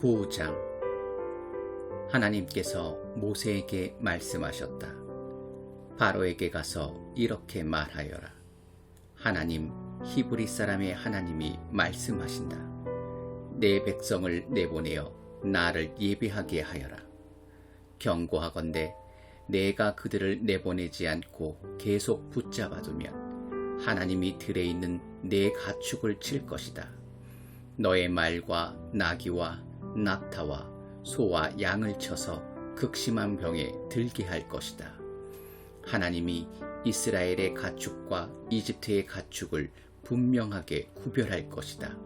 9장. 하나님께서 모세에게 말씀하셨다. 바로에게 가서 이렇게 말하여라. 하나님, 히브리 사람의 하나님이 말씀하신다. 내 백성을 내보내어 나를 예배하게 하여라. 경고하건대 내가 그들을 내보내지 않고 계속 붙잡아두면 하나님이 들에 있는 내 가축을 칠 것이다. 너의 말과 나귀와 낙타와 소와 양을 쳐서 극심한 병에 들게 할 것이다. 하나님이 이스라엘의 가축과 이집트의 가축을 분명하게 구별할 것이다.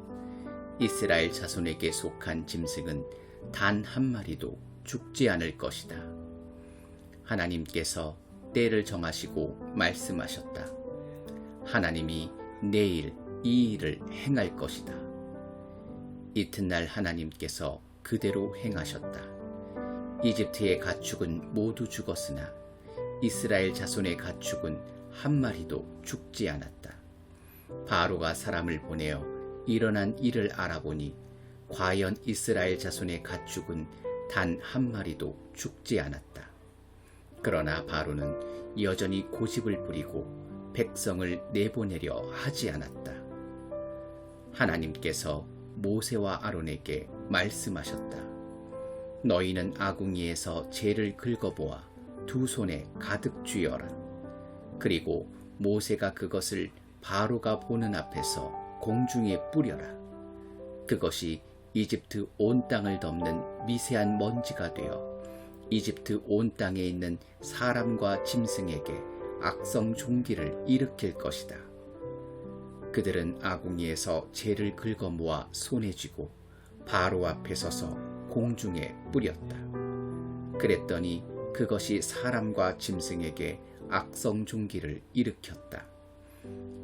이스라엘 자손에게 속한 짐승은 단 한 마리도 죽지 않을 것이다. 하나님께서 때를 정하시고 말씀하셨다. 하나님이 내일 이 일을 행할 것이다. 이튿날 하나님께서 그대로 행하셨다. 이집트의 가축은 모두 죽었으나 이스라엘 자손의 가축은 한 마리도 죽지 않았다. 바로가 사람을 보내어 일어난 일을 알아보니 과연 이스라엘 자손의 가축은 단 한 마리도 죽지 않았다. 그러나 바로는 여전히 고집을 부리고 백성을 내보내려 하지 않았다. 하나님께서 모세와 아론에게 말씀하셨다. 너희는 아궁이에서 재를 긁어보아 두 손에 가득 쥐어라. 그리고 모세가 그것을 바로가 보는 앞에서 공중에 뿌려라. 그것이 이집트 온 땅을 덮는 미세한 먼지가 되어 이집트 온 땅에 있는 사람과 짐승에게 악성 종기를 일으킬 것이다. 그들은 아궁이에서 재를 긁어 모아 손에 쥐고 바로 앞에 서서 공중에 뿌렸다. 그랬더니 그것이 사람과 짐승에게 악성 종기를 일으켰다.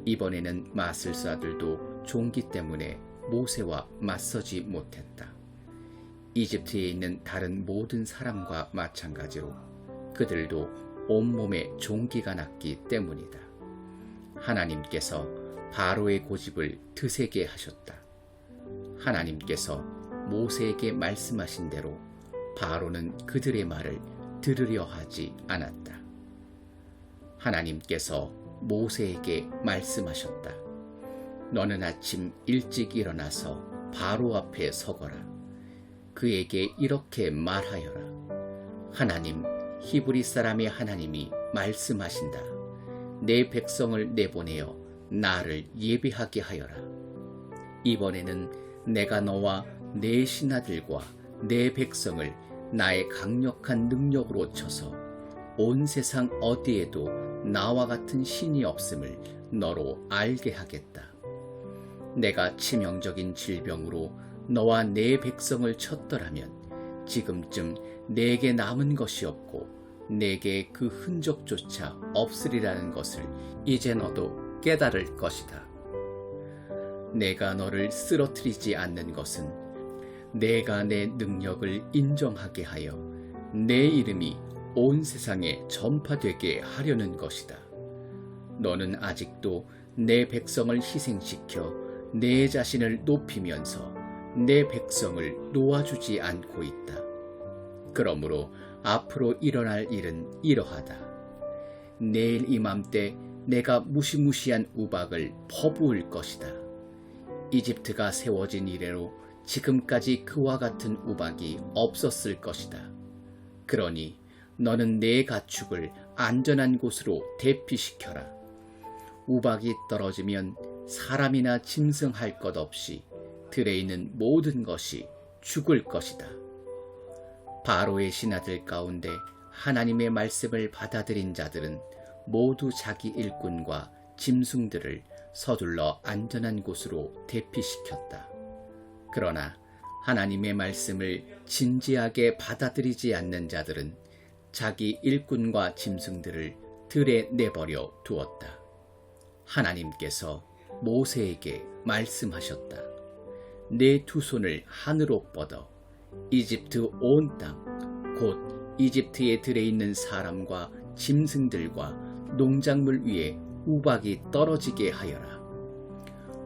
이번에는 마술사들도 종기 때문에 모세와 맞서지 못했다. 이집트에 있는 다른 모든 사람과 마찬가지로 그들도 온몸에 종기가 났기 때문이다. 하나님께서 바로의 고집을 드세게 하셨다. 하나님께서 모세에게 말씀하신 대로 바로는 그들의 말을 들으려 하지 않았다. 하나님께서 모세에게 말씀하셨다. 너는 아침 일찍 일어나서 바로 앞에 서거라. 그에게 이렇게 말하여라. 하나님, 히브리 사람의 하나님이 말씀하신다. 내 백성을 내보내어 나를 예배하게 하여라. 이번에는 내가 너와 내 신하들과 내 백성을 나의 강력한 능력으로 쳐서 온 세상 어디에도 나와 같은 신이 없음을 너로 알게 하겠다. 내가 치명적인 질병으로 너와 내 백성을 쳤더라면 지금쯤 내게 남은 것이 없고 내게 그 흔적조차 없으리라는 것을 이제 너도 깨달을 것이다. 내가 너를 쓰러뜨리지 않는 것은 내가 내 능력을 인정하게 하여 내 이름이 온 세상에 전파되게 하려는 것이다. 너는 아직도 내 백성을 희생시켜 내 자신을 높이면서 내 백성을 놓아주지 않고 있다. 그러므로 앞으로 일어날 일은 이러하다. 내일 이맘때 내가 무시무시한 우박을 퍼부을 것이다. 이집트가 세워진 이래로 지금까지 그와 같은 우박이 없었을 것이다. 그러니 너는 내 가축을 안전한 곳으로 대피시켜라. 우박이 떨어지면 사람이나 짐승 할 것 없이 들에 있는 모든 것이 죽을 것이다. 바로의 신하들 가운데 하나님의 말씀을 받아들인 자들은 모두 자기 일꾼과 짐승들을 서둘러 안전한 곳으로 대피시켰다. 그러나 하나님의 말씀을 진지하게 받아들이지 않는 자들은 자기 일꾼과 짐승들을 들에 내버려 두었다. 하나님께서 모세에게 말씀하셨다. 내 두 손을 하늘로 뻗어 이집트 온 땅, 곧 이집트에 들에 있는 사람과 짐승들과 농작물 위에 우박이 떨어지게 하여라.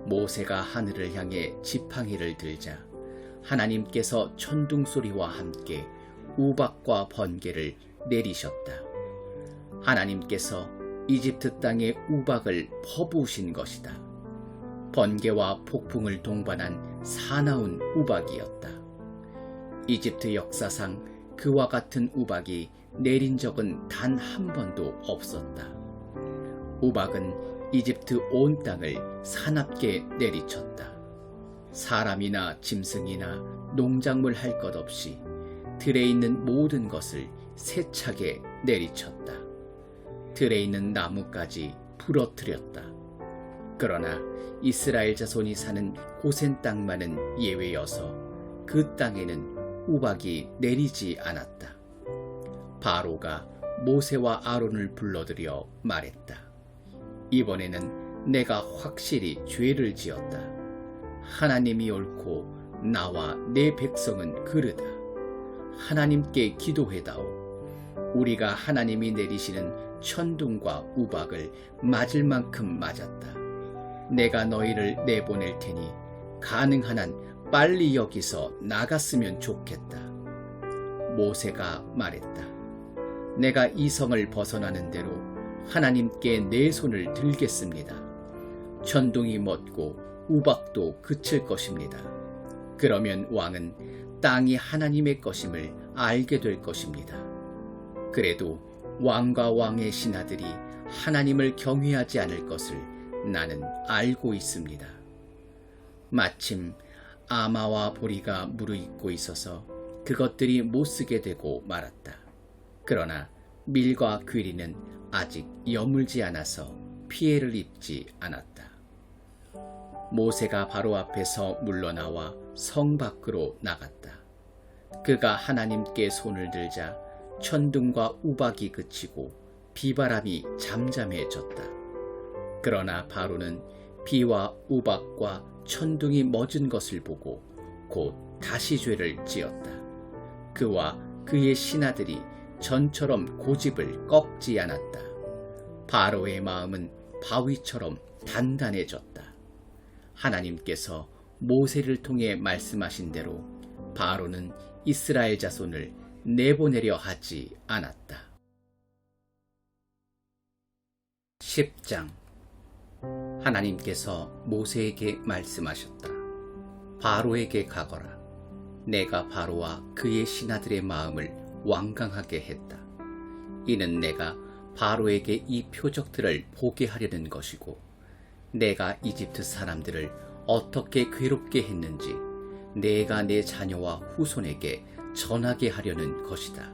모세가 하늘을 향해 지팡이를 들자 하나님께서 천둥 소리와 함께 우박과 번개를 내리셨다. 하나님께서 이집트 땅에 우박을 퍼부으신 것이다. 번개와 폭풍을 동반한 사나운 우박이었다. 이집트 역사상 그와 같은 우박이 내린 적은 단 한 번도 없었다. 우박은 이집트 온 땅을 사납게 내리쳤다. 사람이나 짐승이나 농작물 할 것 없이 들에 있는 모든 것을 세차게 내리쳤다. 들에 있는 나무까지 부러뜨렸다. 그러나 이스라엘 자손이 사는 고센 땅만은 예외여서 그 땅에는 우박이 내리지 않았다. 바로가 모세와 아론을 불러들여 말했다. 이번에는 내가 확실히 죄를 지었다. 하나님이 옳고 나와 내 백성은 그르다. 하나님께 기도해다오. 우리가 하나님이 내리시는 천둥과 우박을 맞을 만큼 맞았다. 내가 너희를 내보낼 테니 가능한 한 빨리 여기서 나갔으면 좋겠다. 모세가 말했다. 내가 이 성을 벗어나는 대로 하나님께 내 손을 들겠습니다. 천둥이 멎고 우박도 그칠 것입니다. 그러면 왕은 땅이 하나님의 것임을 알게 될 것입니다. 그래도 왕과 왕의 신하들이 하나님을 경외하지 않을 것을 나는 알고 있습니다. 마침 아마와 보리가 무르익고 있어서 그것들이 못쓰게 되고 말았다. 그러나 밀과 귀리는 아직 여물지 않아서 피해를 입지 않았다. 모세가 바로 앞에서 물러나와 성 밖으로 나갔다. 그가 하나님께 손을 들자 천둥과 우박이 그치고 비바람이 잠잠해졌다. 그러나 바로는 비와 우박과 천둥이 멎은 것을 보고 곧 다시 죄를 지었다. 그와 그의 신하들이 전처럼 고집을 꺾지 않았다. 바로의 마음은 바위처럼 단단해졌다. 하나님께서 모세를 통해 말씀하신 대로 바로는 이스라엘 자손을 내보내려 하지 않았다. 10장. 하나님께서 모세에게 말씀하셨다. 바로에게 가거라. 내가 바로와 그의 신하들의 마음을 완강하게 했다. 이는 내가 바로에게 이 표적들을 보게 하려는 것이고 내가 이집트 사람들을 어떻게 괴롭게 했는지 내가 내 자녀와 후손에게 전하게 하려는 것이다.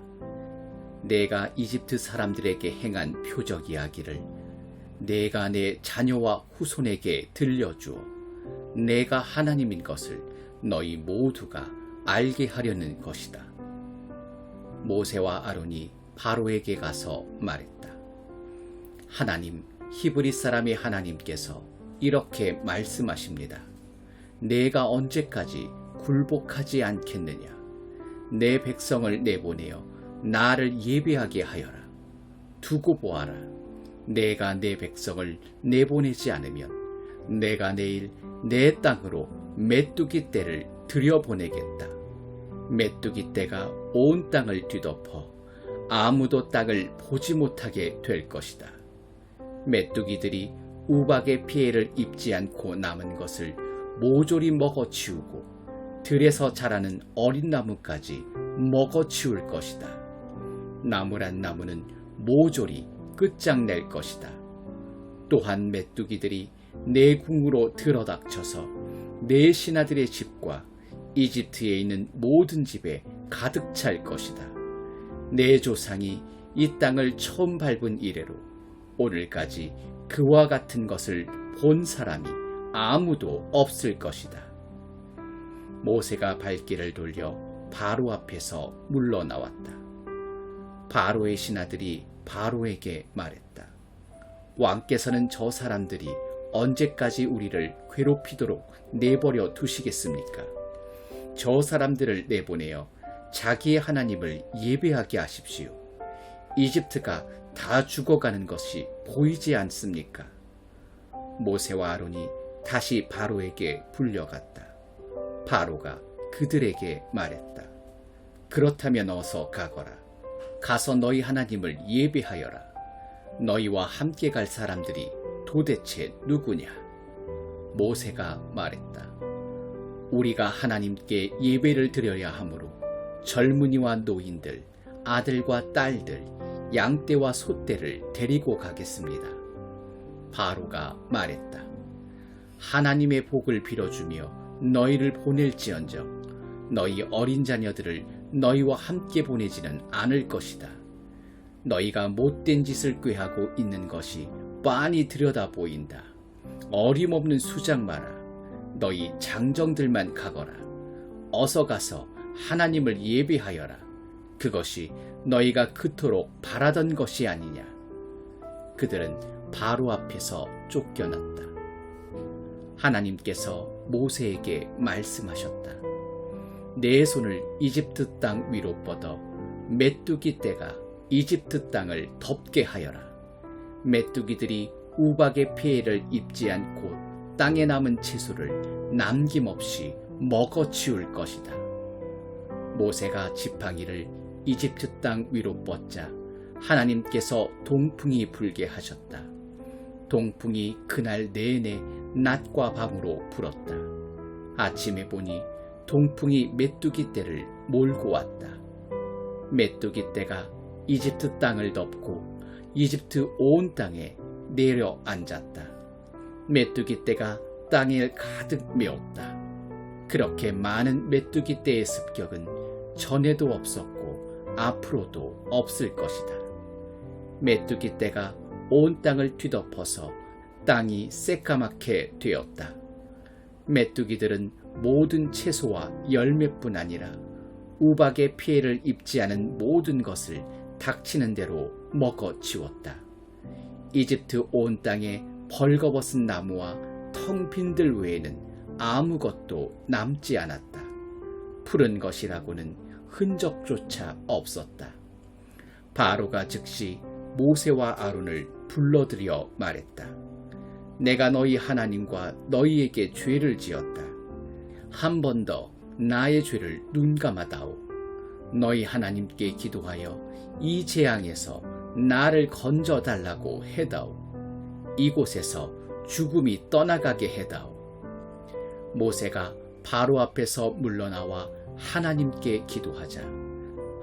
내가 이집트 사람들에게 행한 표적 이야기를 내가 내 자녀와 후손에게 들려주어 내가 하나님인 것을 너희 모두가 알게 하려는 것이다. 모세와 아론이 바로에게 가서 말했다. 하나님, 히브리 사람의 하나님께서 이렇게 말씀하십니다. 내가 언제까지 굴복하지 않겠느냐? 내 백성을 내보내어 나를 예배하게 하여라. 두고 보아라. 내가 내 백성을 내보내지 않으면 내가 내일 내 땅으로 메뚜기 떼를 들여보내겠다. 메뚜기 떼가 온 땅을 뒤덮어 아무도 땅을 보지 못하게 될 것이다. 메뚜기들이 우박의 피해를 입지 않고 남은 것을 모조리 먹어치우고 들에서 자라는 어린 나무까지 먹어치울 것이다. 나무란 나무는 모조리 끝장낼 것이다. 또한 메뚜기들이 내 궁으로 들어닥쳐서 내 신하들의 집과 이집트에 있는 모든 집에 가득 찰 것이다. 내 조상이 이 땅을 처음 밟은 이래로 오늘까지 그와 같은 것을 본 사람이 아무도 없을 것이다. 모세가 발길을 돌려 바로 앞에서 물러나왔다. 바로의 신하들이 바로에게 말했다. 왕께서는 저 사람들이 언제까지 우리를 괴롭히도록 내버려 두시겠습니까? 저 사람들을 내보내어 자기의 하나님을 예배하게 하십시오. 이집트가 다 죽어가는 것이 보이지 않습니까? 모세와 아론이 다시 바로에게 불려갔다. 바로가 그들에게 말했다. 그렇다면 어서 가거라. 가서 너희 하나님을 예배하여라. 너희와 함께 갈 사람들이 도대체 누구냐? 모세가 말했다. 우리가 하나님께 예배를 드려야 하므로 젊은이와 노인들, 아들과 딸들, 양떼와 소떼를 데리고 가겠습니다. 바로가 말했다. 하나님의 복을 빌어주며 너희를 보낼지언정 너희 어린 자녀들을 너희와 함께 보내지는 않을 것이다. 너희가 못된 짓을 꾀하고 있는 것이 빤히 들여다 보인다. 어림없는 수작 마라. 너희 장정들만 가거라. 어서 가서 하나님을 예배하여라. 그것이 너희가 그토록 바라던 것이 아니냐. 그들은 바로 앞에서 쫓겨났다. 하나님께서 모세에게 말씀하셨다. 내 손을 이집트 땅 위로 뻗어 메뚜기 떼가 이집트 땅을 덮게 하여라. 메뚜기들이 우박의 피해를 입지 않고 땅에 남은 채소를 남김없이 먹어치울 것이다. 모세가 지팡이를 이집트 땅 위로 뻗자 하나님께서 동풍이 불게 하셨다. 동풍이 그날 내내 낮과 밤으로 불었다. 아침에 보니 동풍이 메뚜기 떼를 몰고 왔다. 메뚜기 떼가 이집트 땅을 덮고 이집트 온 땅에 내려앉았다. 메뚜기 떼가 땅에 가득 메웠다. 그렇게 많은 메뚜기 떼의 습격은 전에도 없었고 앞으로도 없을 것이다. 메뚜기 떼가 온 땅을 뒤덮어서 땅이 새까맣게 되었다. 메뚜기들은 모든 채소와 열매뿐 아니라 우박의 피해를 입지 않은 모든 것을 닥치는 대로 먹어치웠다. 이집트 온 땅에 벌거벗은 나무와 텅 빈 들 외에는 아무것도 남지 않았다. 푸른 것이라고는 흔적조차 없었다. 바로가 즉시 모세와 아론을 불러들여 말했다. 내가 너희 하나님과 너희에게 죄를 지었다. 한 번 더 나의 죄를 눈감아다오. 너희 하나님께 기도하여 이 재앙에서 나를 건져달라고 해다오. 이곳에서 죽음이 떠나가게 해다오. 모세가 바로 앞에서 물러나와 하나님께 기도하자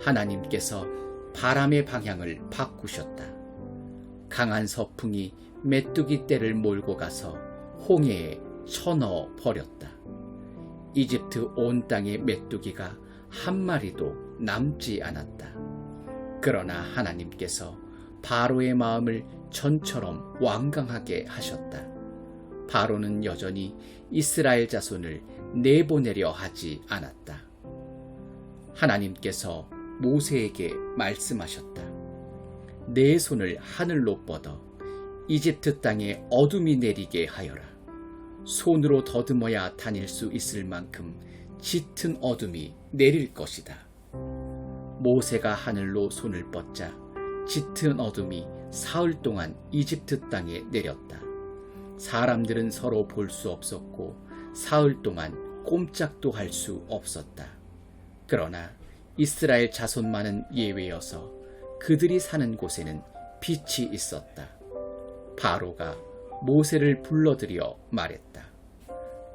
하나님께서 바람의 방향을 바꾸셨다. 강한 서풍이 메뚜기 떼를 몰고 가서 홍해에 쳐넣어 버렸다. 이집트 온 땅의 메뚜기가 한 마리도 남지 않았다. 그러나 하나님께서 바로의 마음을 전처럼 완강하게 하셨다. 바로는 여전히 이스라엘 자손을 내보내려 하지 않았다. 하나님께서 모세에게 말씀하셨다. 내 손을 하늘로 뻗어 이집트 땅에 어둠이 내리게 하여라. 손으로 더듬어야 다닐 수 있을 만큼 짙은 어둠이 내릴 것이다. 모세가 하늘로 손을 뻗자 짙은 어둠이 사흘 동안 이집트 땅에 내렸다. 사람들은 서로 볼 수 없었고 사흘 동안 꼼짝도 할 수 없었다. 그러나 이스라엘 자손만은 예외여서 그들이 사는 곳에는 빛이 있었다. 바로가 모세를 불러들여 말했다.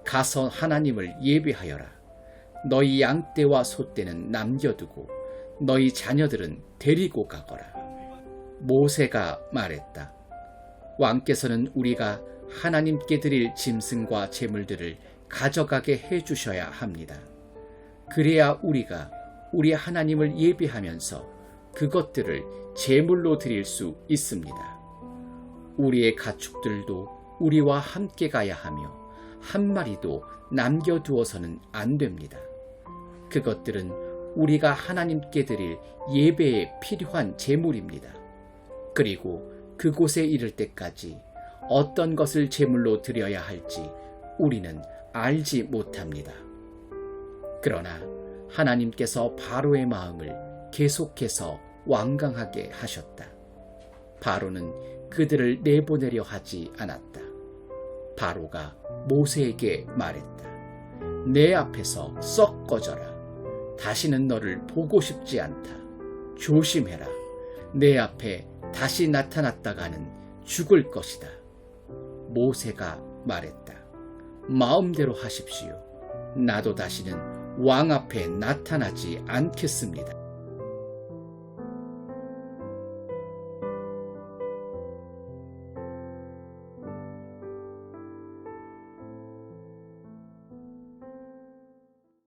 가서 하나님을 예배하여라. 너희 양떼와 소떼는 남겨두고 너희 자녀들은 데리고 가거라. 모세가 말했다. 왕께서는 우리가 하나님께 드릴 짐승과 제물들을 가져가게 해주셔야 합니다. 그래야 우리가 우리 하나님을 예배하면서 그것들을 제물로 드릴 수 있습니다. 우리의 가축들도 우리와 함께 가야 하며 한 마리도 남겨두어서는 안 됩니다. 그것들은 우리가 하나님께 드릴 예배에 필요한 제물입니다. 그리고 그곳에 이를 때까지 어떤 것을 제물로 드려야 할지 우리는 알지 못합니다. 그러나 하나님께서 바로의 마음을 계속해서 완강하게 하셨다. 바로는 그들을 내보내려 하지 않았다. 바로가 모세에게 말했다. 내 앞에서 썩 꺼져라. 다시는 너를 보고 싶지 않다. 조심해라. 내 앞에 다시 나타났다가는 죽을 것이다. 모세가 말했다. 마음대로 하십시오. 나도 다시는 왕 앞에 나타나지 않겠습니다.